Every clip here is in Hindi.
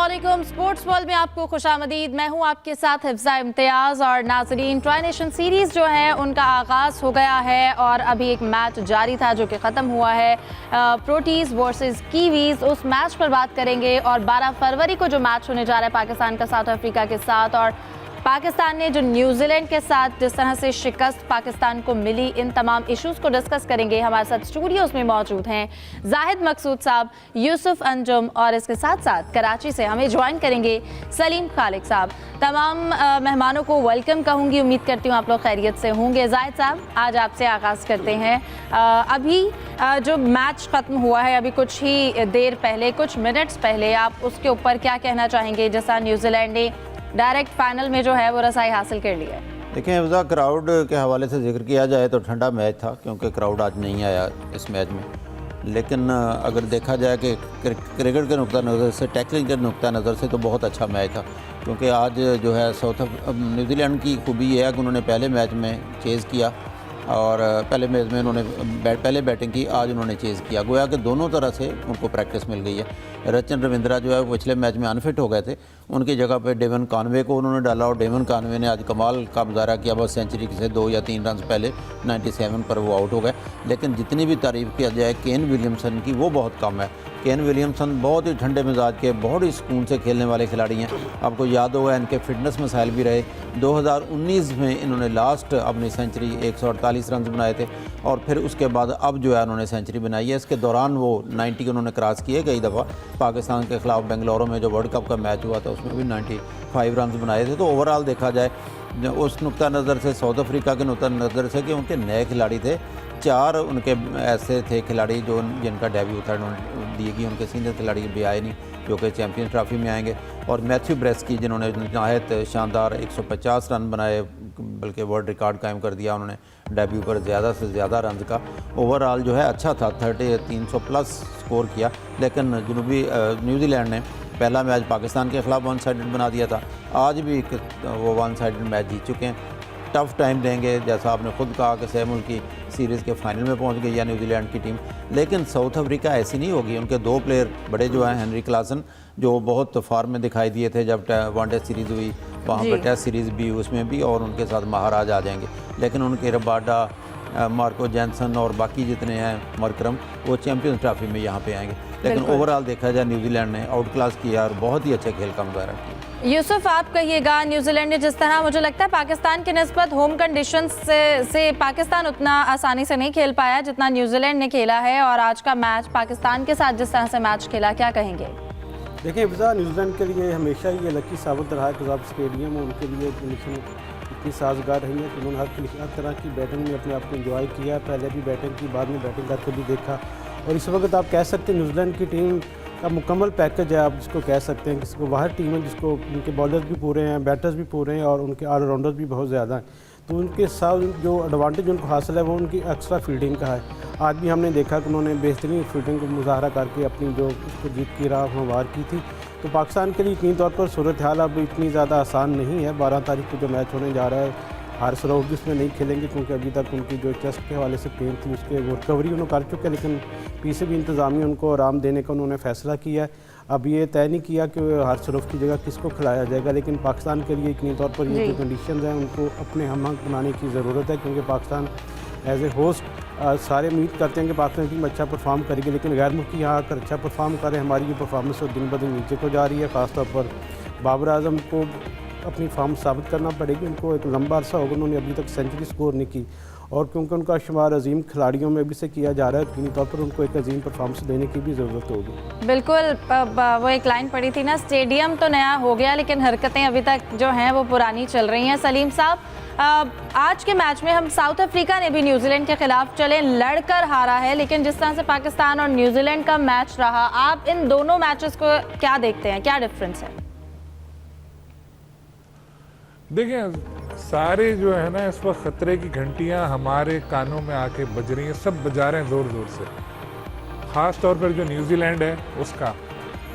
अस्सलामुअलैकुम। स्पोर्ट्स वर्ल्ड में आपको खुशामदीद। मैं हूं आपके साथ हिफ्ज़ा इम्तियाज़। और नाज़रीन, ट्राई नेशन सीरीज़ जो है उनका आगाज़ हो गया है और अभी एक मैच जारी था जो कि ख़त्म हुआ है, प्रोटीज़ वर्सेस कीवीज़। उस मैच पर बात करेंगे और 12 फरवरी को जो मैच होने जा रहा है पाकिस्तान का साउथ अफ्रीका के साथ, और पाकिस्तान ने जो न्यूजीलैंड के साथ जिस तरह से शिकस्त पाकिस्तान को मिली, इन तमाम इश्यूज़ को डिस्कस करेंगे। हमारे साथ स्टूडियोज़ में मौजूद हैं जाहिद मकसूद साहब, यूसुफ अंजुम और इसके साथ साथ कराची से हमें ज्वाइन करेंगे सलीम खालिक साहब। तमाम मेहमानों को वेलकम कहूँगी। उम्मीद करती हूँ आप लोग खैरियत से होंगे। जाहिद साहब, आज आपसे आगाज़ करते हैं। अभी जो मैच ख़त्म हुआ है, अभी कुछ ही देर पहले, कुछ मिनट्स पहले, आप उसके ऊपर क्या कहना चाहेंगे? जैसा न्यूजीलैंड ने डायरेक्ट फाइनल में जो है वो रसाई हासिल कर लिया है। देखिए हिफ्ज़ा, क्राउड के हवाले से जिक्र किया जाए तो ठंडा मैच था क्योंकि क्राउड आज नहीं आया इस मैच में। लेकिन अगर देखा जाए कि क्रिकेट के नुक्ता नज़र से, टैकलिंग के नुक्ता नज़र से तो बहुत अच्छा मैच था, क्योंकि आज जो है न्यूजीलैंड की खूबी यह है कि उन्होंने पहले मैच में चेज़ किया और पहले मैच में उन्होंने पहले बैटिंग की, आज उन्होंने चेज़ किया। गोया कि दोनों तरह से उनको प्रैक्टिस मिल गई है। रचिन रविंद्रा जो है पिछले मैच में अनफिट हो गए थे, उनकी जगह पे डेवन कॉनवे को उन्होंने डाला और डेवन कॉनवे ने आज कमाल का मुजाहरा किया। बस सेंचुरी से 2 या 3 रन पहले 97 पर वो आउट हो गए। लेकिन जितनी भी तारीफ़ किया जाए केन विलियमसन की, वो बहुत कम है। केन विलियमसन बहुत ही ठंडे मिजाज के, बहुत ही सुकून से खेलने वाले खिलाड़ी हैं। आपको याद होगा इनके फिटनेस मसाइल भी रहे। 2019 में इन्होंने लास्ट अपनी सेंचुरी 148 रन बनाए थे और फिर उसके बाद अब जो है उन्होंने सेंचुरी बनाई है। इसके दौरान वो 90 को उन्होंने क्रॉस किए कई दफ़ा। पाकिस्तान के ख़िलाफ़ बेंगलुरु में जो वर्ल्ड कप का मैच हुआ था उसमें भी 95 रन बनाए थे। तो ओवरऑल देखा जाए उस नुक्ता नज़र से, साउथ अफ्रीका के नुक्ता नज़र से कि उनके नए खिलाड़ी थे, 4 उनके ऐसे थे खिलाड़ी जो जिनका डेब्यू था दिए गई, उनके सीनियर खिलाड़ी भी आए नहीं जो कि चैम्पियन ट्रॉफी में आएंगे। और मैथ्यू ब्रेस्की जिन्होंने नहायत शानदार 150 रन बनाए, बल्कि वर्ल्ड रिकॉर्ड कायम कर दिया उन्होंने डेब्यू पर ज़्यादा से ज़्यादा रन का। ओवरऑल जो है अच्छा था, 300 प्लस स्कोर किया। लेकिन न्यूजीलैंड ने पहला मैच पाकिस्तान के ख़िलाफ़ 1 साइडेड बना दिया था। आज भी वो 1 साइडेड मैच जीत चुके हैं। टफ़ टाइम देंगे, जैसा आपने ख़ुद कहा कि 6 मुल्क की सीरीज़ के फाइनल में पहुंच गई या न्यूजीलैंड की टीम। लेकिन साउथ अफ्रीका ऐसी नहीं होगी। उनके 2 प्लेयर बड़े जो हैं, हेनरी क्लासन जो बहुत फॉर्म में दिखाई दिए थे जब वनडे सीरीज़ हुई, वहाँ पर टेस्ट सीरीज़ भी, उसमें भी, और उनके साथ महाराज आ जाएंगे। लेकिन उनके रबाडा, मार्को जैनसन और बाकी जितने हैं मरकरम, वो चैम्पियंस ट्रॉफी में यहाँ पे आएंगे। लेकिन ओवरऑल देखा जाए न्यूजीलैंड ने आउट क्लास किया और बहुत ही अच्छे खेल का मुजाहरा किया। यूसुफ, आप कहिएगा, न्यूजीलैंड ने जिस तरह, मुझे लगता है पाकिस्तान के निस्बत होम कंडीशंस से पाकिस्तान उतना आसानी से नहीं खेल पाया जितना न्यूजीलैंड ने खेला है, और आज का मैच पाकिस्तान के साथ जिस तरह से मैच खेला, क्या कहेंगे? देखिए हिफ्ज़ा, न्यूजीलैंड के लिए हमेशा ये लकी साबित रहा है कि स्टेडियम उनके लिए कंडीशन इतनी साजगार रही है कि उन्होंने हर तरह की बैटिंग में अपने आप को एंजॉय किया। पहले भी बैटिंग की, बाद में बैटिंग करके भी देखा। और इस वक्त आप कह सकते हैं न्यूजीलैंड की टीम का मुकम्मल पैकेज है, आप जिसको कह सकते हैं, जिसको बाहर टीम है, जिसको उनके बॉलर्स भी पूरे हैं, बैटर्स भी पूरे हैं और उनके ऑलराउंडर्स भी बहुत ज़्यादा हैं। तो उनके साथ जो एडवांटेज उनको हासिल है वो उनकी एक्स्ट्रा फील्डिंग का है। आज भी हमने देखा कि उन्होंने बेहतरीन फील्डिंग को मुजाहरा करके अपनी जो उसको जीत की राह हमवार की थी। तो पाकिस्तान के लिए यकीनी तौर पर सूरत हाल अब इतनी ज़्यादा आसान नहीं है। 12 तारीख को जो मैच होने जा रहा है, हारिस राउफ उसमें नहीं खेलेंगे क्योंकि अभी तक उनकी जो चेस्ट के हवाले से पेन थी उसके वो रिकवरी उन्होंने कर चुके हैं। लेकिन पीसीबी इंतज़ामिया उनको आराम देने का उन्होंने फ़ैसला किया है। अब ये तय नहीं किया कि हारिस राउफ की जगह किसको खिलाया जाएगा, लेकिन पाकिस्तान के लिए यकीनी तौर पर ये जो कंडीशन हैं उनको अपने हम बनाने की ज़रूरत है, क्योंकि पाकिस्तान एज ए होस्ट सारे उम्मीद करते हैं कि पाकिस्तान टीम अच्छा परफॉर्म करेगी। लेकिन गैर मुल्की यहाँ आकर अच्छा परफॉर्म करे, हमारी ये परफॉर्मेंस दिन ब दिन नीचे को जा रही है। ख़ासतौर पर बाबर आजम को अपनी फॉर्म साबित करना पड़ेगी। उनको एक लंबा अरसा होगा, उन्होंने अभी तक सेंचुरी स्कोर नहीं की, और क्योंकि उनका शुमार अजीम खिलाड़ियों में भी से किया जा रहा है, यकीनी तौर पर उनको एक अजीम परफॉर्मेंस देने की भी ज़रूरत होगी। बिल्कुल, वो एक लाइन पड़ी थी ना, स्टेडियम तो नया हो गया लेकिन हरकतें अभी तक जो हैं वो पुरानी चल रही हैं। सलीम साहब, आज के मैच में हम साउथ अफ्रीका ने भी न्यूजीलैंड के खिलाफ चले लड़कर हारा है, लेकिन जिस तरह से पाकिस्तान और न्यूजीलैंड का मैच रहा, आप इन दोनों मैचेस को क्या देखते हैं, क्या डिफरेंस है? देखिए, सारे जो है ना इस वक्त ख़तरे की घंटियां हमारे कानों में आके बज रही हैं, सब बजा रहे हैं ज़ोर ज़ोर से। ख़ास तौर पर जो न्यूजीलैंड है उसका,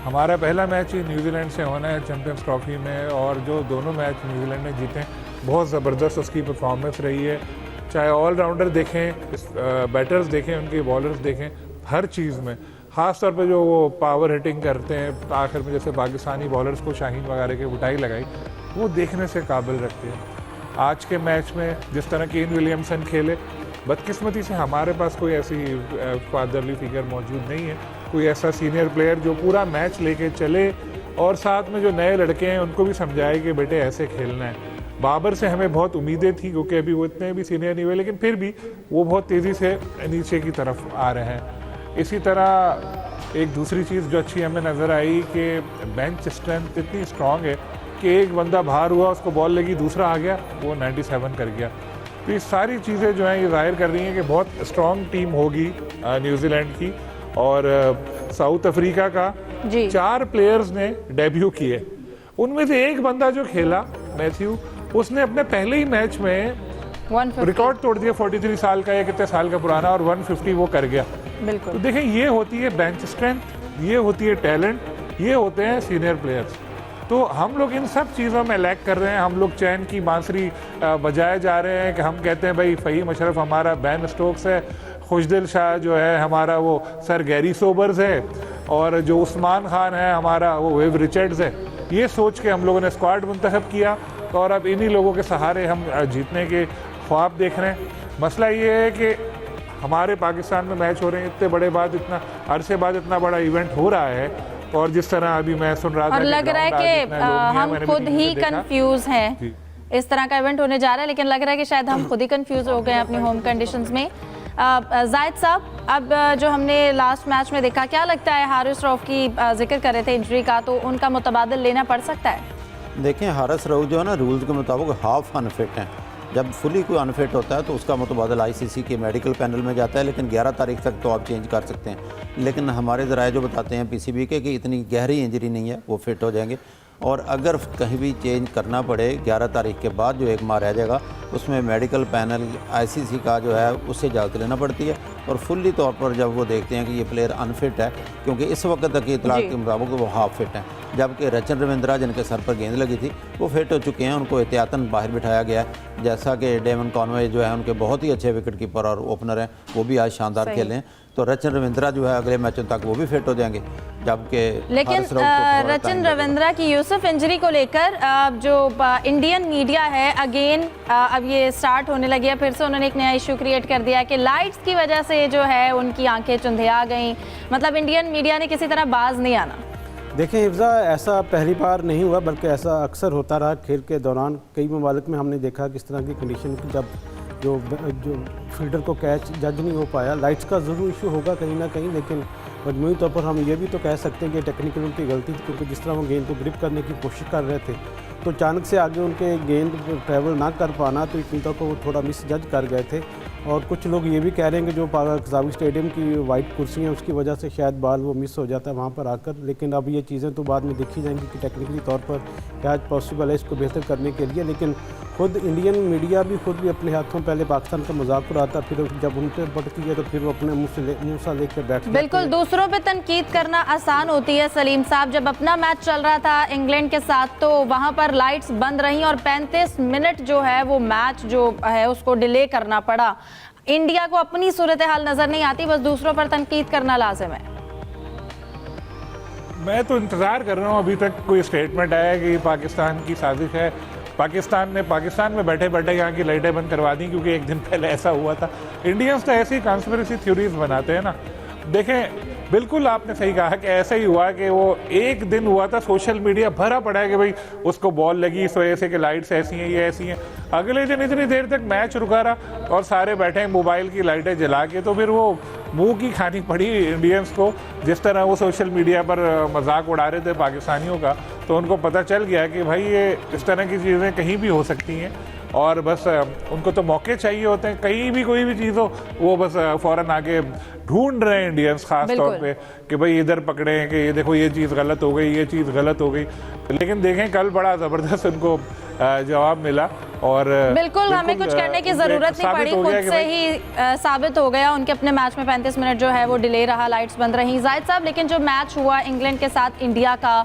हमारा पहला मैच ही न्यूजीलैंड से होना है चैम्पियंस ट्रॉफी में, और जो दोनों मैच न्यूजीलैंड ने जीते, बहुत ज़बरदस्त उसकी परफॉर्मेंस रही है। चाहे ऑलराउंडर देखें, बैटर्स देखें, उनके बॉलर्स देखें, हर चीज़ में ख़ास तौर पे जो वो पावर हिटिंग करते हैं आखिर में, जैसे पाकिस्तानी बॉलर्स को शाहीन वगैरह की उठाई लगाई, वो देखने से काबिल रखते हैं। आज के मैच में जिस तरह केन विलियमसन खेले, बदकिस्मती से हमारे पास कोई ऐसी फादरली फिगर मौजूद नहीं है, कोई ऐसा सीनियर प्लेयर जो पूरा मैच लेके चले और साथ में जो नए लड़के हैं उनको भी समझाए कि बेटे ऐसे खेलना है। बाबर से हमें बहुत उम्मीदें थी क्योंकि अभी वो इतने भी सीनियर नहीं हुए, लेकिन फिर भी वो बहुत तेज़ी से नीचे की तरफ आ रहे हैं। इसी तरह एक दूसरी चीज़ जो अच्छी हमें नज़र आई कि बेंच स्ट्रेंथ इतनी स्ट्रॉन्ग है कि एक बंदा बाहर हुआ, उसको बॉल लगी, दूसरा आ गया, वो 97 कर गया। तो ये सारी चीज़ें जो हैं ये ज़ाहिर कर रही हैं कि बहुत स्ट्रॉन्ग टीम होगी न्यूजीलैंड की। और साउथ अफ्रीका का 4 प्लेयर्स ने डेब्यू किए, उनमें से एक बंदा जो खेला मैथ्यू, उसने अपने पहले ही मैच में रिकॉर्ड तोड़ दिया, 43 साल का या कितने साल का पुराना, और 150 वो कर गया। बिल्कुल। तो देखें, ये होती है बेंच स्ट्रेंथ, ये होती है टैलेंट, ये होते हैं सीनियर प्लेयर्स। तो हम लोग इन सब चीज़ों में लैक कर रहे हैं। हम लोग चैन की बांसुरी बजाए जा रहे हैं कि हम कहते हैं भाई फ़हीम अशरफ हमारा बैन स्टोक्स है, खुशदिल शाह जो है हमारा वो सर गैरी सोबर्स है, और जो उस्मान खान है हमारा वो वेव रिचर्ड्स है। ये सोच के हम लोगों ने स्क्वाड मुंतखब किया और अब इन्हीं लोगों के सहारे हम जीतने के ख्वाब देख रहे हैं। मसला ये है कि हमारे पाकिस्तान में मैच हो रहे हैं, इतने बड़े बाद, इतना अरसे बाद इतना बड़ा इवेंट हो रहा है, और जिस तरह अभी मैं सुन रहा था और लग रहा है कि हम खुद ही कंफ्यूज हैं। इस तरह का इवेंट होने जा रहा है, लेकिन लग रहा है कि शायद हम खुद ही कंफ्यूज हो गए अपनी होम कंडीशंस में। जाहिद साहब, अब जो हमने लास्ट मैच में देखा, क्या लगता है, हारिस रऊफ की जिक्र कर रहे थे इंजरी का, तो उनका मुतबादिल लेना पड़ सकता है? देखें, हारिस रऊफ जो है ना, रूल्स के मुताबिक हाफ अनफिट हैं। जब फुली कोई अनफिट होता है तो उसका मुतबादल आईसीसी के मेडिकल पैनल में जाता है, लेकिन 11 तारीख तक तो आप चेंज कर सकते हैं। लेकिन हमारे ज़राए जो बताते हैं पीसीबी के कि इतनी गहरी इंजरी नहीं है, वो फिट हो जाएंगे। और अगर कहीं भी चेंज करना पड़े 11 तारीख के बाद, जो 1 माह रह जाएगा, उसमें मेडिकल पैनल आईसीसी का जो है उससे इजाज़त लेना पड़ती है। और फुल्ली तौर पर जब वो देखते हैं कि ये प्लेयर अनफिट है, क्योंकि इस वक्त तक की इतलाक़ के मुताबिक वो हाफ फिट हैं, जबकि रचन रविंद्रा जिनके सर पर गेंद लगी थी वो फिट हो चुके हैं, उनको एहतियातन बाहर बिठाया गया है। जैसा कि डेवन कॉनवे जो है उनके बहुत ही अच्छे विकेट कीपर और ओपनर हैं, वो भी आज शानदार खेले हैं। तो रचन रविंद्रा जो है अगले मैचों तक वो भी फिट हो जाएंगे, जबकि लेकिन रचन रविंद्रा की यूसुफ इंजरी को लेकर जो इंडियन मीडिया है अगेन अब ये स्टार्ट होने लगी है, फिर से उन्होंने एक नया इशू क्रिएट कर दिया कि लाइट्स की वजह से जो है उनकी आंखें चुंधिया गई। मतलब इंडियन मीडिया ने किसी तरह बाज नहीं आना। देखें हिफ्ज़ा, ऐसा पहली बार नहीं हुआ, बल्कि ऐसा अक्सर होता रहा खेल के दौरान। कई ममालिक में हमने देखा किस तरह की कंडीशन, जब जो फील्डर को कैच जज नहीं हो पाया। लाइट्स का ज़रूर इशू होगा कहीं ना कहीं, लेकिन मजमूई तौर पर हम ये भी तो कह सकते हैं कि टेक्निकल उनकी गलती थी, क्योंकि जिस तरह वो गेंद को ग्रिप करने की कोशिश कर रहे थे तो अचानक से आगे उनके गेंद ट्रैवल ना कर पाना, तो इतनी तक वो थोड़ा मिस जज कर गए थे। और कुछ लोग ये भी कह रहे हैं कि जो कज़ावी स्टेडियम की वाइट कुर्सी हैं उसकी वजह से शायद बॉल वो मिस हो जाता है वहाँ पर आकर। लेकिन अब ये चीज़ें तो बाद में देखी जाएंगी कि टेक्निकली तौर पर क्या पॉसिबल है इसको बेहतर करने के लिए। लेकिन खुद इंडियन मीडिया भी खुद भी अपने हाथों पहले पाकिस्तान का मजाक उड़ाता, फिर जब उन पर पड़ती है तो फिर वो अपने मुँह सा लेकर बैठते। बिल्कुल, दूसरों पे तनकीद करना आसान होती है सलीम साहब। जब अपना मैच चल रहा था इंग्लैंड के साथ तो वहाँ पर लाइट्स बंद रहीं और 35 मिनट जो है वो मैच जो है उसको डिले करना पड़ा। इंडिया को अपनी सूरत हाल नजर नहीं आती, बस दूसरों पर तनकीद करना लाजिम है। मैं तो इंतज़ार कर रहा हूँ अभी तक कोई स्टेटमेंट आया कि पाकिस्तान की साजिश है। पाकिस्तान में बैठे बैठे यहाँ की लाइटें बंद करवा दी, क्योंकि एक दिन पहले ऐसा हुआ था। इंडियंस तो ऐसी कॉन्स्पिरेसी थ्योरीज बनाते हैं ना। देखें, बिल्कुल आपने सही कहा कि ऐसा ही हुआ कि वो एक दिन हुआ था, सोशल मीडिया भरा पड़ा है कि भाई उसको बॉल लगी इस वजह से कि लाइट्स ऐसी हैं, ये ऐसी हैं। अगले दिन इतनी देर तक मैच रुका रहा और सारे बैठे मोबाइल की लाइटें जला के, तो फिर वो मुंह की खानी पड़ी इंडियंस को। जिस तरह वो सोशल मीडिया पर मजाक उड़ा रहे थे पाकिस्तानियों का, तो उनको पता चल गया कि भाई ये इस तरह की चीज़ें कहीं भी हो सकती हैं, और बस उनको तो मौके चाहिए होते हैं। कहीं भी कोई भी चीज़ हो वो बस फ़ौरन आके ढूंढ रहे हैं इंडियंस खास तौर पे कि भाई इधर पकड़े हैं कि ये देखो ये चीज़ गलत हो गई, ये चीज़ गलत हो गई। लेकिन देखें, कल बड़ा ज़बरदस्त उनको जवाब मिला और बिल्कुल हमें कुछ करने की ज़रूरत नहीं पड़ी, खुद से ही साबित हो गया। उनके अपने मैच में 35 मिनट जो है वो डिले रहा, लाइट्स बंद रही। जाहिद साहब, लेकिन जो मैच हुआ इंग्लैंड के साथ इंडिया का,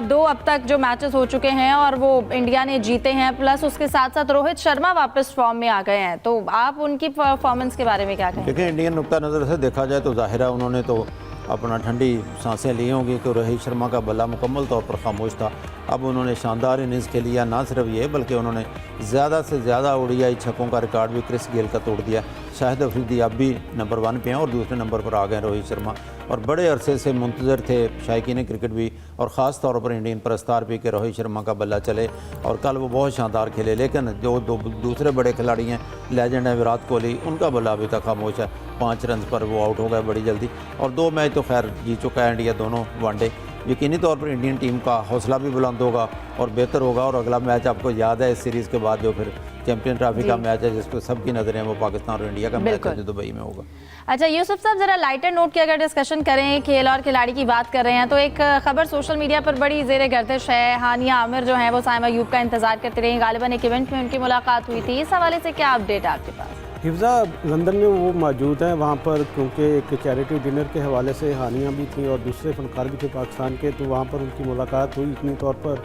2 अब तक जो मैचेस हो चुके हैं और वो इंडिया ने जीते हैं, प्लस उसके साथ साथ रोहित शर्मा वापस फॉर्म में आ गए हैं, तो आप उनकी परफॉर्मेंस के बारे में क्या कहें? देखिए, इंडियन नुक्ता नज़र से देखा जाए तो ज़ाहिर है उन्होंने तो अपना ठंडी सांसें ली होंगी कि रोहित शर्मा का बल्ला मुकम्मल तौर पर खामोश था। अब उन्होंने शानदार इनिंग्स खेली है, ना सिर्फ ये बल्कि उन्होंने ज़्यादा से ज़्यादा ओडीआई छक्कों का रिकॉर्ड भी क्रिस गेल का तोड़ दिया। शाहिद अफरीदी अब भी नंबर 1 पे हैं और दूसरे नंबर पर आ गए रोहित शर्मा, और बड़े अरसे से मुंतज़र थे शायकीन क्रिकेट भी और ख़ास तौर पर इंडियन परस्तार भी कि रोहित शर्मा का बल्ला चले, और कल वो बहुत शानदार खेले। लेकिन जो दूसरे बड़े खिलाड़ी हैं, लेजेंड हैं विराट कोहली, उनका बल्ला अभी तक खामोश है। 5 रन पर वो आउट हो गए बड़ी जल्दी, और 2 मैच तो खैर जीत चुका है इंडिया, दोनों वनडे। यकीनी तौर पर इंडियन टीम का हौसला भी बुलंद होगा और बेहतर होगा। और अगला मैच आपको याद है इस सीरीज़ के बाद जो फिर चैंपियन ट्रॉफी का मैच है जिस पर सबकी नज़रें वो पाकिस्तान और इंडिया का मैच है जो दुबई में होगा। अच्छा यूसुफ साहब, ज़रा लाइटर नोट की अगर डिस्कशन करें, खेल और खिलाड़ी की बात कर रहे हैं, तो एक खबर सोशल मीडिया पर बड़ी ज़ेर गर्दिश है। हानिया आमिर जो है वो साइम अयूब का इंतजार करते रही, गालिबन एक इवेंट में उनकी मुलाकात हुई थी। इस हवाले से क्या अपडेट है आपके पास? हिफ्ज़ा लंदन में वो मौजूद हैं वहाँ पर, क्योंकि एक चैरिटी डिनर के हवाले से हानिया भी थी और दूसरे फनकार भी थे पाकिस्तान के, तो वहाँ पर उनकी मुलाकात हुई। इतनी तौर पर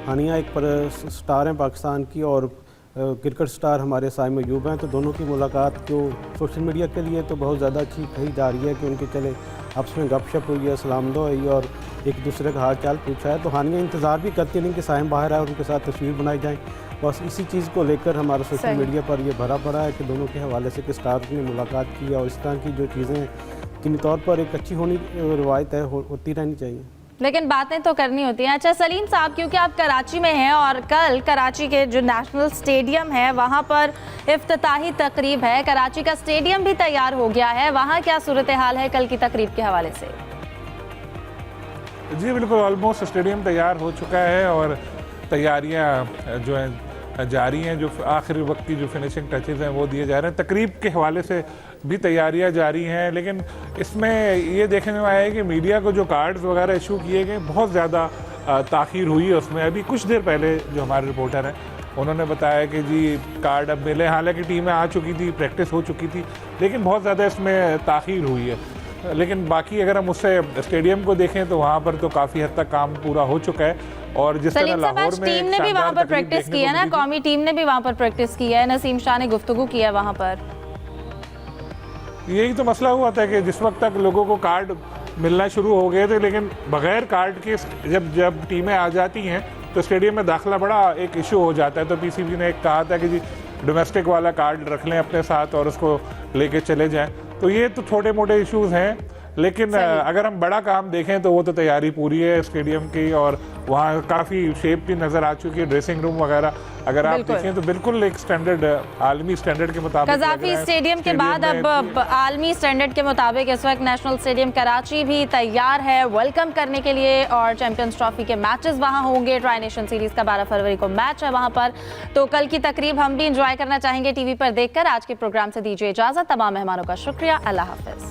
हानिया एक स्टार हैं पाकिस्तान की और क्रिकेट स्टार हमारे साइम अयूब हैं, तो दोनों की मुलाकात जो सोशल मीडिया के लिए तो बहुत ज़्यादा अच्छी कही जा रही है कि उनके चले आपस में गपशप हुई है, सलामदो हुई और एक दूसरे का हाल चाल पूछा है। तो हानिया इंतज़ार भी करती नहीं कि साइम बाहर आए और उनके साथ तस्वीर बनाई जाए। बस इसी चीज़ को लेकर हमारा सोशल मीडिया पर ये भरा पड़ा है कि दोनों के हवाले से किस स्टार ने मुलाकात की, और इस तरह की जो चीज़ें यकीनी तौर पर एक अच्छी होनी रवायत है, होती रहनी चाहिए, लेकिन बातें तो करनी होती हैं। अच्छा सलीम साहब, क्योंकि आप कराची में हैं और कल कराची के जो नेशनल स्टेडियम है वहाँ पर इफ्तिताही तकरीब है, कराची का स्टेडियम भी तैयार हो गया है, वहाँ क्या सूरत हाल है कल की तकरीब के हवाले से? जी बिल्कुल, ऑलमोस्ट स्टेडियम तैयार हो चुका है और तैयारियां जो हैं जारी हैं। जो आखिरी वक्त की जो फिनिशिंग टचेज़ हैं वो दिए जा रहे हैं। तकरीब के हवाले से भी तैयारियां जारी हैं, लेकिन इसमें ये देखने में आया है कि मीडिया को जो कार्ड्स वगैरह इशू किए गए बहुत ज़्यादा ताख़ीर हुई है उसमें। अभी कुछ देर पहले जो हमारे रिपोर्टर हैं उन्होंने बताया कि जी कार्ड अब मिले, हालांकि टीमें आ चुकी थी, प्रैक्टिस हो चुकी थी, लेकिन बहुत ज़्यादा इसमें ताख़ीर हुई है। लेकिन बाकी अगर हम उससे स्टेडियम को देखें तो वहाँ पर तो काफ़ी हद तक काम पूरा हो चुका है। और जिस तरह लाहौर में टीम ने भी वहाँ पर प्रैक्टिस की है ना, कौमी टीम ने भी वहाँ पर प्रैक्टिस की है, नसीम शाह ने गुफ्तगू की है वहाँ पर। यही तो मसला हुआ था कि जिस वक्त तक लोगों को कार्ड मिलना शुरू हो गए थे, लेकिन बगैर कार्ड के जब टीमें आ जाती हैं तो स्टेडियम में दाखिला बड़ा एक इशू हो जाता है। तो पीसीबी ने एक कहा था कि जी डोमेस्टिक वाला कार्ड रख लें अपने साथ और उसको लेके चले जाएं। तो ये तो छोटे मोटे इश्यूज हैं, लेकिन अगर हम बड़ा काम देखें तो वो तो तैयारी पूरी है स्टेडियम की, और वहाँ काफ़ी शेप भी नज़र आ चुकी है, ड्रेसिंग रूम वगैरह अगर आप देखें तो बिल्कुल एक स्टैंडर्ड आलमी स्टैंडर्ड के मुताबिक। कज़ाफ़ी स्टेडियम के बाद अब आलमी स्टैंडर्ड के मुताबिक इस वक्त नेशनल स्टेडियम कराची भी तैयार है वेलकम करने के लिए, और चैंपियंस ट्रॉफी के मैचेस वहाँ होंगे। ट्राई नेशन सीरीज़ का 12 फरवरी को मैच है वहाँ पर, तो कल की तकरीब हम भी इंजॉय करना चाहेंगे टीवी पर देखकर। आज के प्रोग्राम से दीजिए इजाज़त, तमाम मेहमानों का शुक्रिया, अल्लाह हाफ़िज़।